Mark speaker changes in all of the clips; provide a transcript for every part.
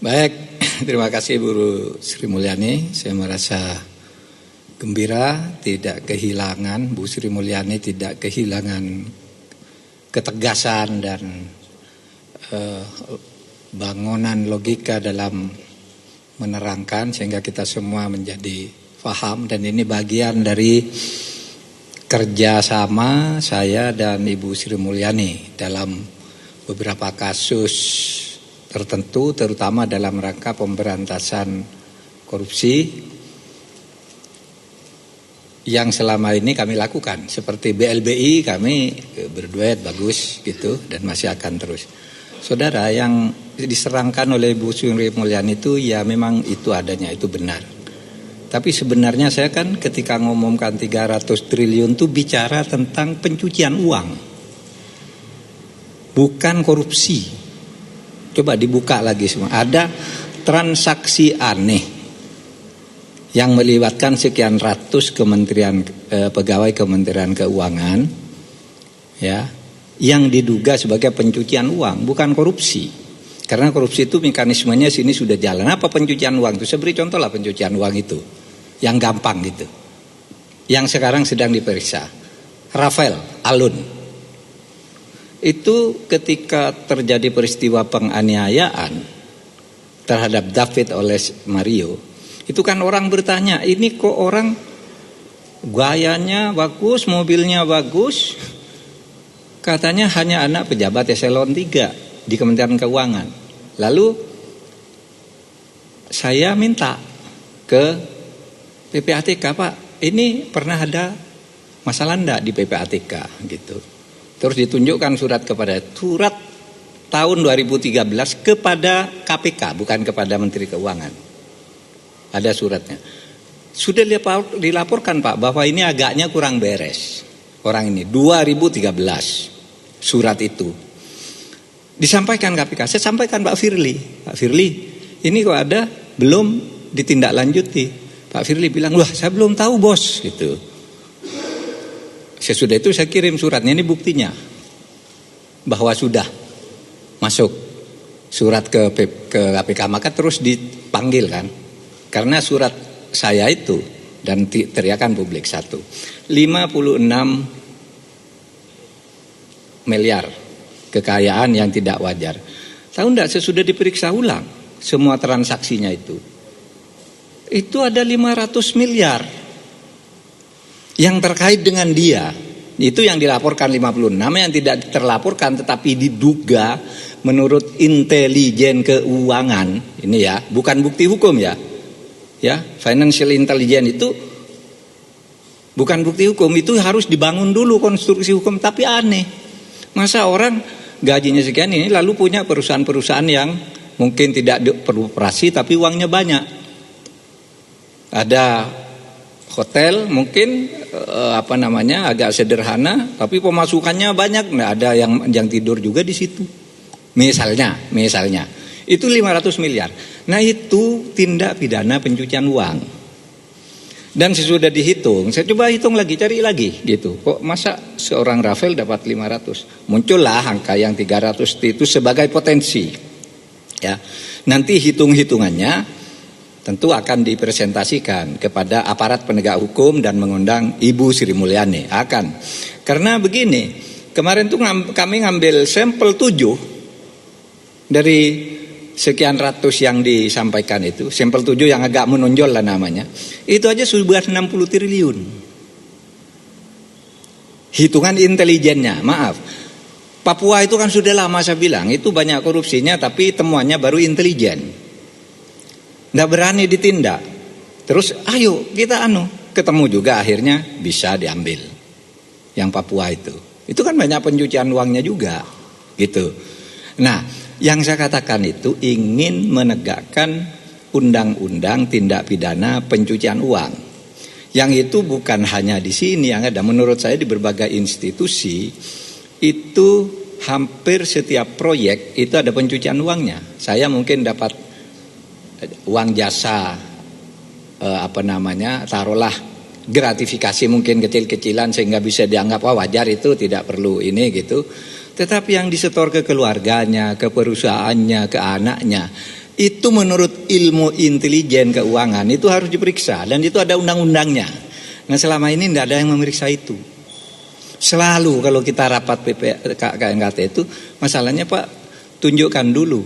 Speaker 1: Baik, terima kasih Bu Sri Mulyani. Saya merasa gembira tidak kehilangan, Bu Sri Mulyani tidak kehilangan ketegasan dan bangunan logika dalam menerangkan sehingga kita semua menjadi paham, dan ini bagian dari kerjasama saya dan Ibu Sri Mulyani dalam beberapa kasus tertentu, terutama dalam rangka pemberantasan korupsi yang selama ini kami lakukan. Seperti BLBI kami berduet bagus gitu dan masih akan terus. Saudara, yang diserangkan oleh Bu Sri Mulyani itu ya memang itu adanya, itu benar. Tapi sebenarnya saya kan ketika ngomongkan 300 triliun itu bicara tentang pencucian uang, bukan korupsi. Coba dibuka lagi semua. Ada transaksi aneh yang melibatkan sekian ratus pegawai Kementerian Keuangan, ya, yang diduga sebagai pencucian uang, bukan korupsi. Karena korupsi itu mekanismenya sini sudah jalan. Apa pencucian uang itu? Saya beri contoh lah pencucian uang itu, yang gampang gitu, yang sekarang sedang diperiksa. Rafael Alun itu ketika terjadi peristiwa penganiayaan terhadap David oleh Mario, itu kan orang bertanya, ini kok orang gayanya bagus, mobilnya bagus, katanya hanya anak pejabat eselon 3 di Kementerian Keuangan. Lalu saya minta ke PPATK, Pak, ini pernah ada masalah enggak di PPATK gitu. Terus ditunjukkan surat tahun 2013 kepada KPK, bukan kepada Menteri Keuangan. Ada suratnya. Sudah dilaporkan, Pak, bahwa ini agaknya kurang beres. Orang ini 2013 surat itu disampaikan KPK. Saya sampaikan Pak Firly, ini kok ada belum ditindaklanjuti. Pak Firly bilang, wah saya belum tahu bos gitu. Sesudah itu saya kirim suratnya, ini buktinya bahwa sudah masuk surat ke KPK. Maka terus dipanggil kan, karena surat saya itu dan teriakan publik 56 miliar kekayaan yang tidak wajar. Tahu enggak, sesudah diperiksa ulang semua transaksinya itu ada 500 miliar yang terkait dengan dia. Itu yang dilaporkan 56, yang tidak terlaporkan tetapi diduga menurut intelijen keuangan. Ini ya, bukan bukti hukum ya. Ya, financial intelligence itu bukan bukti hukum, itu harus dibangun dulu konstruksi hukum. Tapi aneh, masa orang gajinya sekian ini lalu punya perusahaan-perusahaan yang mungkin tidak beroperasi tapi uangnya banyak. Ada hotel mungkin agak sederhana tapi pemasukannya banyak. Nah, ada yang tidur juga di situ. Misalnya itu 500 miliar. Nah, itu tindak pidana pencucian uang. Dan sesudah dihitung, saya coba hitung lagi, cari lagi gitu. Kok masa seorang Rafael dapat 500? Muncullah angka yang 300 itu sebagai potensi. Ya. Nanti hitung-hitungannya tentu akan dipresentasikan kepada aparat penegak hukum dan mengundang Ibu Sri Mulyani. Karena begini, kemarin tuh kami ngambil sampel 7 dari sekian ratus yang disampaikan itu, sampel 7 yang agak menonjol lah namanya, itu aja sudah 60 triliun. Hitungan intelijennya, maaf. Papua itu kan sudah lama saya bilang, itu banyak korupsinya tapi temuannya baru intelijen. Nggak berani ditindak. Terus ayo kita ketemu juga akhirnya bisa diambil. Yang Papua itu kan banyak pencucian uangnya juga gitu. Nah, yang saya katakan itu ingin menegakkan undang-undang tindak pidana pencucian uang. Yang itu bukan hanya di sini, yang ada menurut saya di berbagai institusi itu hampir setiap proyek itu ada pencucian uangnya. Saya mungkin dapat uang jasa taruhlah gratifikasi mungkin kecil-kecilan sehingga bisa dianggap wajar, itu tidak perlu ini gitu. Tetapi yang disetor ke keluarganya, ke perusahaannya, ke anaknya, Itu menurut ilmu intelijen keuangan itu harus diperiksa dan itu ada undang-undangnya. Nah selama ini tidak ada yang memeriksa itu. Selalu kalau kita rapat KNKT itu masalahnya Pak, tunjukkan dulu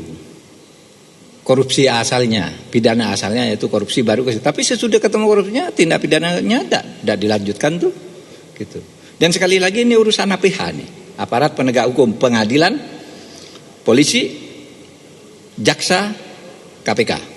Speaker 1: korupsi asalnya, pidana asalnya yaitu korupsi baru. Tapi sesudah ketemu korupsinya tindak pidananya tidak dilanjutkan tuh, gitu. Dan sekali lagi ini urusan APH nih, aparat penegak hukum, pengadilan, polisi, jaksa, KPK.